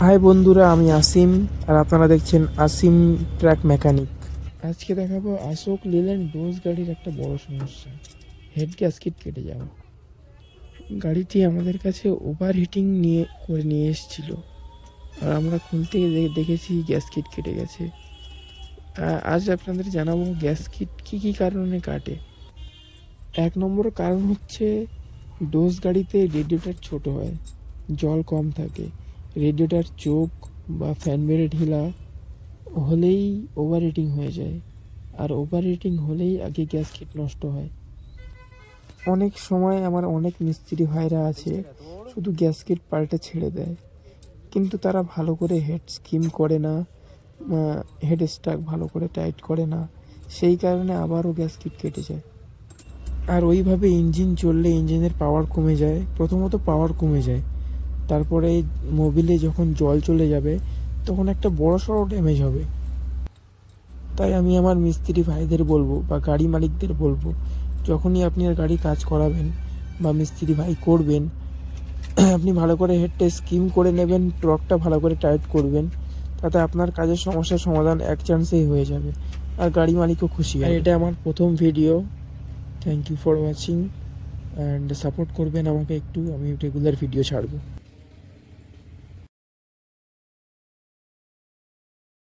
High বন্ধুরা, আমি আসিম আর আপনারা দেখছেন আসিম ট্র্যাক মেকানিক। আজকে দেখাবো অশোক লেল্যান্ড ডোজ গাড়ির একটা বড় সমস্যা, হেড গ্যাসকেট কেটে যাওয়া। গাড়িটি আমাদের কাছে ওভার হিটিং নিয়ে এসেছিল, আর আমরা খুলতে দেখেছি গ্যাসকেট কেটে গেছে। আজ আপনাদের জানাবো গ্যাসকেট কী কারণে কাটে। 1 নম্বর কারণ হচ্ছে ডোজ গাড়িতে রেডিয়েটার ছোট হয়, জল কম থাকে। রেডিয়েটার চোখ বা ফ্যান বেড়ে ঢিলা হলেই ওভার হিটিং হয়ে যায়, আর ওভার হিটিং হলেই আগে গ্যাসকেট নষ্ট হয়। অনেক সময় আমার অনেক মিস্ত্রি ভাইরা আছে শুধু গ্যাসকেট পাল্টে ছেড়ে দেয়, কিন্তু তারা ভালো করে হেড স্কিম করে না, হেড স্টাক ভালো করে টাইট করে না, সেই কারণে আবারও গ্যাসকেট কেটে যায়। আর ওইভাবে ইঞ্জিন চললে ইঞ্জিনের পাওয়ার কমে যায়। প্রথমত পাওয়ার কমে যায়, তারপরে মোবিলে যখন জল চলে যাবে তখন একটা বড় সড়ো ড্যামেজ হবে। তাই আমি আমার মিস্ত্রি ভাইদের বলবো বা গাড়ি মালিকদের বলবো, যখনই আপনি আর গাড়ি কাজ করাবেন বা মিস্ত্রি ভাই করবেন, আপনি ভালো করে হেডটা স্কিম করে নেবেন, ট্রকটা ভালো করে টাইট করবেন, তাতে আপনার কাজের সমস্যার সমাধান এক চান্সেই হয়ে যাবে, আর গাড়ি মালিকও খুশি হবে। এটা আমার প্রথম video. Thank you for watching and support করবেন আমাকে একটু, আমি রেগুলার ভিডিও ছাড়বো।